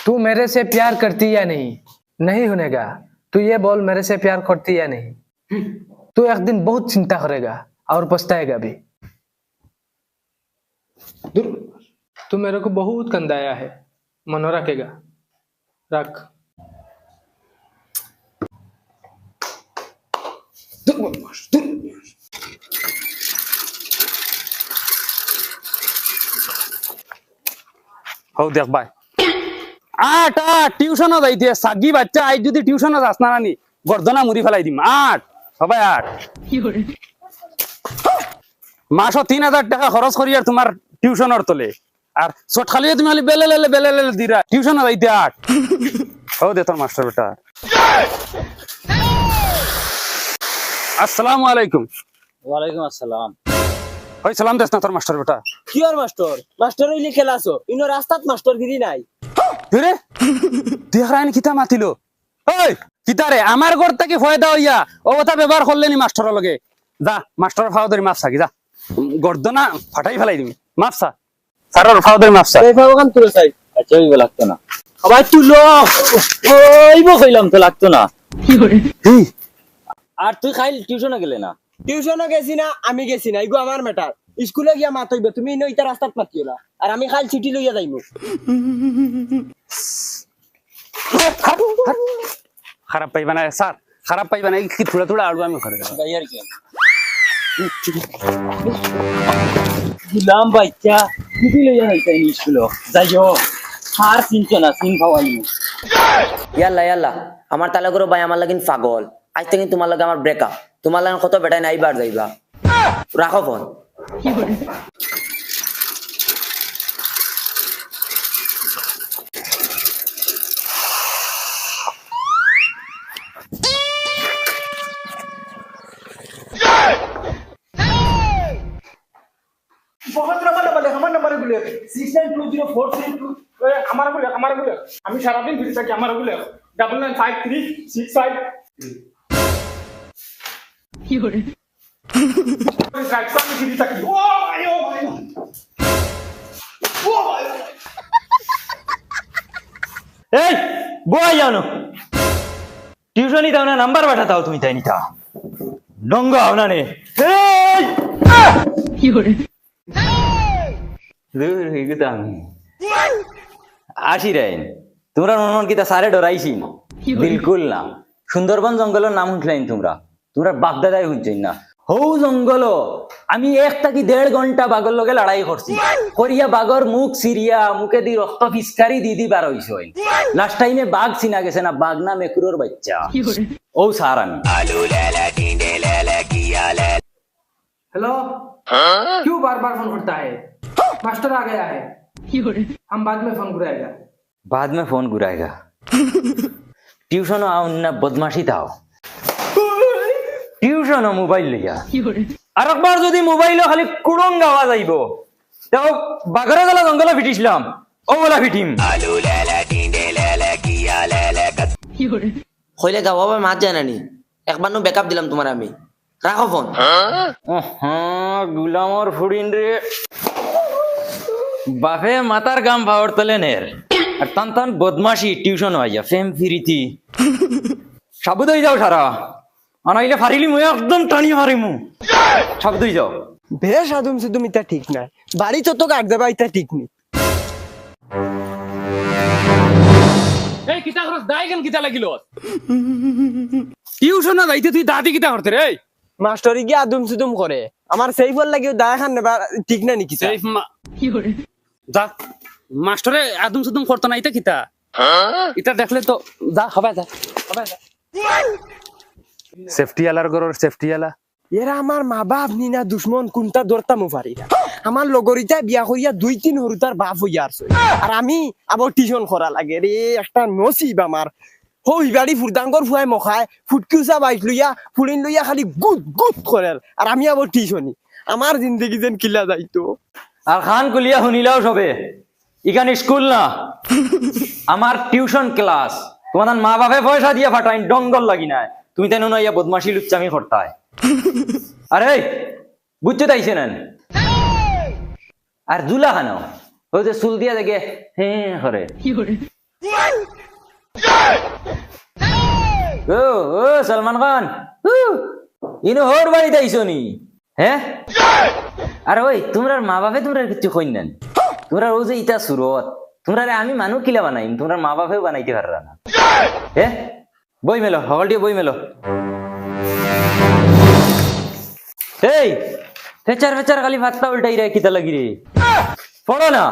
तू मेरे से प्यार करती या नहीं? नहीं होनेगा। तू ये बोल मेरे से प्यार करती या नहीं? तू एक दिन बहुत चिंता करेगा और पछताएगा भी। तू मेरे को बहुत कंदाया है, मनो रखेगा। रख। हो देख भाई आठ आठ টিউশন যাইতে সাগি বাচ্চা আজ যদি টিউশন যাস না নি গর্দনা মুড়ি ফেলাই দিম আট সবাই আট মাসও 3000 টাকা খরচ করি আর তোমার টিউশনের তলে আর চট খালি তুমি খালি বেলে দিরা টিউশন যাইতে আট ও দে তোর মাস্টার বেটা আসসালামু আলাইকুম। ওয়ালাইকুম আসসালাম। ওই সালাম দেস না তোর মাস্টার বেটা। কি আর মাস্টার মাস্টার হইলে খেলাছো ইনো রাস্তাত মাস্টার গিরি নাই রে দেখাইন কিতা মাতিলো ওই কিতারে আমার ঘর থেকে ফয়দা হইয়া ও কথা ব্যবহার করলেনি মাস্টারের লগে যা মাস্টারের ফাওদারি মাফ সাকি যা গর্দনা ফাটাই ফেলাই দিবি মাফ সা স্যারের ফাওদারি মাফ সা এই ফাওগান তুলে চাই আচ্ছা ওইব লাগতো না সবাই তুলো ওইব কইলাম তো লাগতো না কি আর তুই খাইল টিউশনে গেলে না টিউশনে গেছি না আমি গেছি না ইগো আমার ম্যাটার স্কুলে গিয়া মাত হইবে তুমি ইনো ইতা রাস্তাত মাতিও না আর আমি খাইল ছুটি লইয়া যাইমু খারাপ পাইবা না স্যার খারাপ পাইবা না কি থোড়া থোড়া আড়ু আমি করে গাইয়ার কি দিলাম বাচ্চা ছুটি লইয়া যাইতাই স্কুলে যাইও আর চিনছো না চিন খাওয়াইমু ইয়াল্লা ইয়াল্লা আমার তালা করো ভাই আমার লাগিন পাগল আজ থেকে তোমার লাগে আমার ব্রেকআপ তোমার লাগে কত বেটাই নাই বার যাইবা রাখো ফোন बहुत नंबर हमारा नंबर गुले 69204332 हमारा गुले আমি সারাদিন ভিড় থাকি আমার গুলে 995365 কি করে রাইট ভিড় থাকি ও ভাই এই বই জানো টিউশনই দাও না নাম্বার পাঠাও তুমি তাই নিতা ডঙ্গা হও না নে এই কি করে দূর হয়ে গেছে আমি আসি রাইন তোমরা মন কিতা সারে ডরাইছি বিলকুল না সুন্দরবন জঙ্গলের নাম শুনলাইন তোমরা তোমরা বাপদাদাই শুনছেন না হৌ জঙ্গল আমি 1 থেকে 1.5 ঘন্টা বাগর লগে লড়াই করছি করিয়া বাগর মুখ সিরিয়া মুখে দি রক্ত ফিসকারি দি বার হইছে লাস্ট টাইমে বাঘ চিনা গেছে না বাঘ না মেকুরোর বাচ্চা ও সার আমি हेलो क्यों बार बार फोन करता है? मास्टर आ गया है हम बाद में फोन करेगा। बाद में फोन घुराएगा ट्यूशन आओ ना बदमाशी थाओ টিউশন মোবাইল লইয়া আর একবার যদি মোবাইল খালি কুড়ং গাওয়া যাইব তাও বাগরা গলা জঙ্গলে ফিটিছিলাম ও বলা ফিটিম হইলে গাওয়া মাছ যায় নানি একবার নো ব্যাকআপ দিলাম তোমার আমি রাখো ফোন গুলামর ফুড়িন রে বাপে মাতার গাম ভাওর তলে নের আর তান বদমাশি টিউশন হইয়া ফেম ফিরিতি সাবুদ হয়ে যাও সারা আনাইলে ফারিলি মুই একদম টানি মারিমু সাবুদ হয়ে যাও বেশ আদম সুদম ইতা ঠিক না বাড়ি তো কাট দেবা ইতা ঠিক নি এই কিতা খরচ দাইগেন কিতা লাগিল টিউশন না যাইতে তুই দাদি কিতা করতে রে মাস্টারি কি আদম সুদম করে আমার সেই ফল লাগিও দা খান নেবা ঠিক না নাকি সেফ কি করে যা মাস্টারে আদম সুদম করতে না ইতা কিতা এটা দেখলে তো যা হবে যা সেফটি আলার গরর সেফটি আলা এরা আমার মা বাপ নি না দুশ্মন কোনটা দরতামু পারি না আমার লগরিতা বিয়া করিয়া 2-3 হরুতার বাপ হইয়া আছে আর আমি আবার টিউশন করা লাগে রে একটা নসিব আমার হই বাড়ি ফুরদাঙ্গর ফুয়াই মখায় ফুটকিউসা বাইক লইয়া ফুলিন লইয়া খালি গুদ গুদ করে আর আমি আবার টিউশনি আমার জিন্দগি যেন কিলা যাইতো আর খান কুলিয়া শুনিলাও সবে ইখানে স্কুল না আমার টিউশন ক্লাস তোমার মা বাপে পয়সা দিয়ে ফাটাইন ডঙ্গল লাগি না তুমি তাই নইয়া বদমাশি লুচ্চামি করতায় আরে বুঝছো তাইছে না আর জুলা খানো ওই যে চুল দিয়া দেখে হ্যাঁ করে ও ও সলমান খান ইনো হোর বাড়িতে আইসো নি হ্যাঁ আর ওই তোমরা মা বাপে তোমরা কিছু কইন না তোমরা ও যে ইটা সুরত তোমরা আমি মানুষ কিলা বানাইম তোমরা মা বাপেও বানাইতে পাররা না হ্যাঁ বই মেলো হল দিয়ে বই মেলো এই ফেচার ফেচার খালি ভাতটা উল্টাই রে কিতা লাগি রে পড়ো না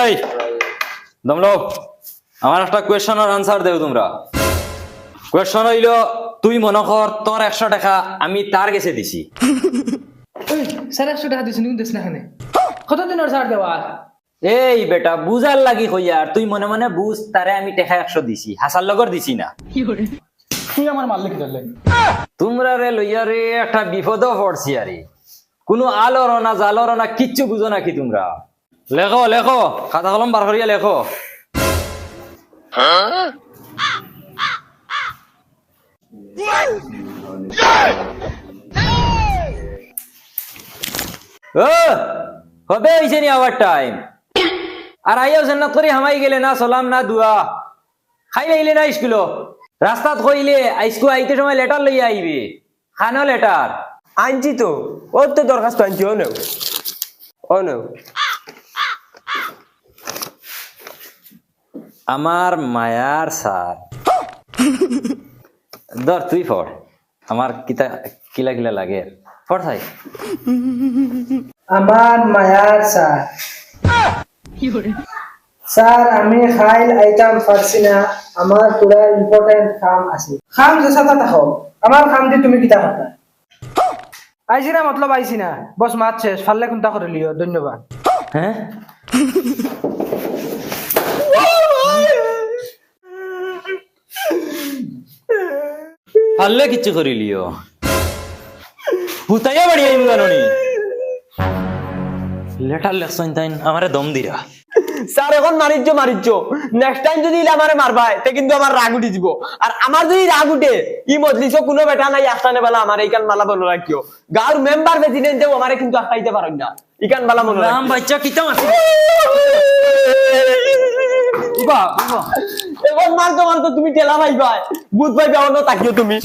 এই দমলো আমার একটা কোয়েশ্চনের আনসার দেও তোমরা কোয়েশ্চন হইল তুই মনে কর তোর 100 টাকা আমি তার কাছে দিছি স্যার 100 টাকা দিছি নিউ দেশ না খানে কতদিনের ছাড় দেওয়া এই বেটা বুঝার লাগি কইয়ার তুই মনে মনে বুঝ তারে আমি টাকা 100 দিছি হাসার লগর দিছি না তুই আমার মাল লিখে দিলেন তোমরা রে লইয়া রে একটা বিপদ পড়ছি আরে কোনো আলোর না জালর না কিচ্ছু বুঝো নাকি তোমরা লেখো লেখো খাতা কলম বার করিয়া লেখো ও কবে হইছে নি আবার টাইম আর আইয়াও জান্নাত করে হামাই গেলে না সালাম না দুয়া খাই লাইলে না স্কুল রাস্তাত কইলে আইসকু আইতে সময় লেটার লইয়া আইবে খানো লেটার আনছি তো ওর তো দরখাস্ত আনছি ও নেও আমার মায়ার স্যার ধর তুই পড় আমার কিতা কিলা কিলা লাগে পড় ভাই আমার মায়ার স্যার স্যার আমি খাইল আইতাম পারছি না আমার পুরা ইম্পর্টেন্ট কাম আছে খাম যেসা থাকো আমার খাম দি তুমি কিতা কথা আইছি না মতলব আইছি না বস মাত শেষ ফাললে কোনটা করে লিও ধন্যবাদ হ্যাঁ পারলে কিচ্ছু করিলিও হুতাইয়া বাড়ি আইম জানি লেটার লেখছেন তাই আমারে দম দিরা স্যার এখন মারিচ্ছ নেক্সট টাইম যদি আমারে মারবাই তে কিন্তু আমার রাগ উঠি দিব আর আমার যদি রাগ উঠে ই মজলিসও কোনো বেটা নাই আস্তানে বেলা আমার এইখান মালা বলো রাখিও গাঁর মেম্বার প্রেসিডেন্টেও আমারে কিন্তু আস্তাইতে পারেন না ইকান বালা মনে রাম বাচ্চা কিতা আছে এখন মারতো তুমি টেলা পাইবাই বুধ পাইবা অন্য তাকিও তুমি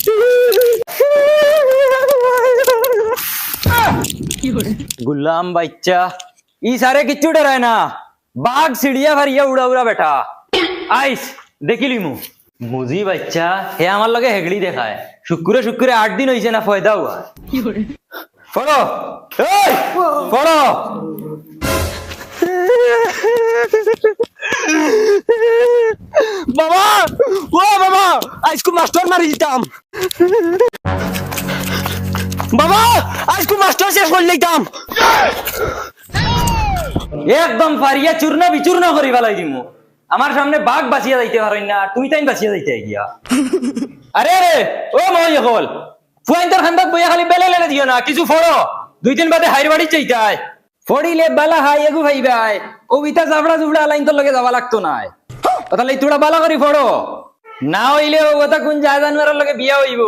गुलाम बच्चा ई सारे किच्चू डराय ना बाघ सीढ़िया भरिया उड़ा उड़ा बैठा आइस देखिली मु मुजी बच्चा हे आमार लगे हेगड़ी देखा है शुक्रे शुक्रे 8 दिन होइसे ना फायदा हुआ पढ़ो ए पढ़ो বাবা ও বাবা আজকে মাস্টার মারি দিতাম বাবা আজকে মাস্টার শেষ করে লইতাম एकदम फारिया चूर्ण विचूर्ण करी वाला दिमु আমার সামনে বাঘ বাঁচিয়া যাইতে পারেন না তুমি তাই বাঁচিয়া যাইতে গিয়া আরে রে ও মই হল ফুয়াইন্টার খান্দাত বইয়া খালি বেলে লেলে দিও না কিছু ফড়ো 2 দিন বাদে হাইর বাড়ি যাইতাই ফড়িলে বালা হাই এগু ভাই ভাই ও বিতা জাবড়া জুবড়া লাইন তো লগে যাওয়া লাগতো না তাহলে তুড়া বালা করি ফড়ো না হইলে ও কথা কোন যায় জানুয়ারের লগে বিয়া হইব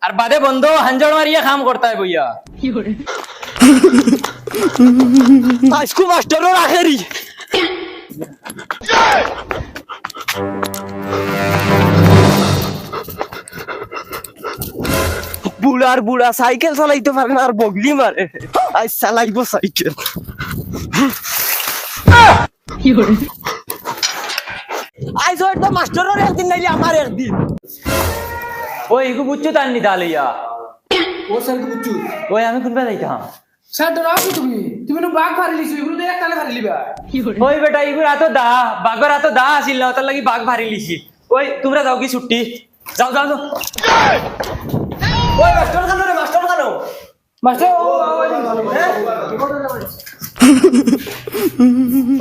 আর বাদে বন্ধ হাঞ্জড় মারিয়া কাম করতে হয় বইয়া আজকে মাস্টারও রাখেরি বুড়ার বুড়া সাইকেল চালাইতে পারে না আর বগলি মারে আজ চালাইবো সাইকেল আজ হয়তো মাস্টারের একদিন নাইলে আমার একদিন ওই ইগু বুচ্চু তান্নি তালিয়া ও স্যার বুঝছো ওই আমি কোনবা যাইতাম স্যার ডরাও তুমি নো বাঘ ভারি লিছো এগুলো তো এক তালে ভারি লিবা ওই বেটা ইগুর এত দা বাঘর এত দা আসিল না তার লাগি বাঘ ভারি লিছি ওই তোমরা যাও কি ছুটি যাও যাও যাও ওই মাস্টার খানো রে মাস্টার খানো মাস্টার ও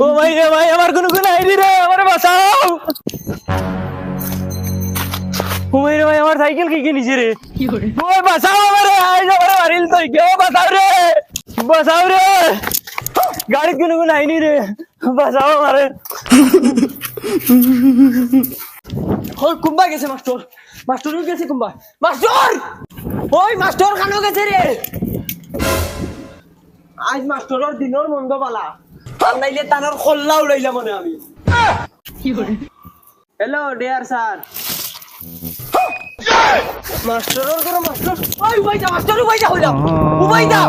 ও ভাই রে ভাই, আমার কোনো গুণ হয়নি রে, আমার বাঁচাও। ও ভাই রে ভাই, আমার সাইকেল কি নিছে রে? ওই বাঁচাও আমারে, আইজ আমারে মারিল তো কেউ, বাঁচাও রে, বাঁচাও রে, গাড়ির কোনো গুণ হয়নি রে, বাঁচাও আমারে। ওই কুম্বা গেছে মাস্টার, মাস্টারও গেছে কুম্বা, মাস্টার ওই মাস্টার খানো গেছে রে। আজ মাস্টারের দিনের মন্দ বালা, আর নাইলে তানোর খোল্লা উড়াইলা মনে আমি। Hello dear sir. মাস্টারের ঘরে মাস্টার, ওই উবাই যা মাস্টার, উবাই যা হইলাম, উবাই যা।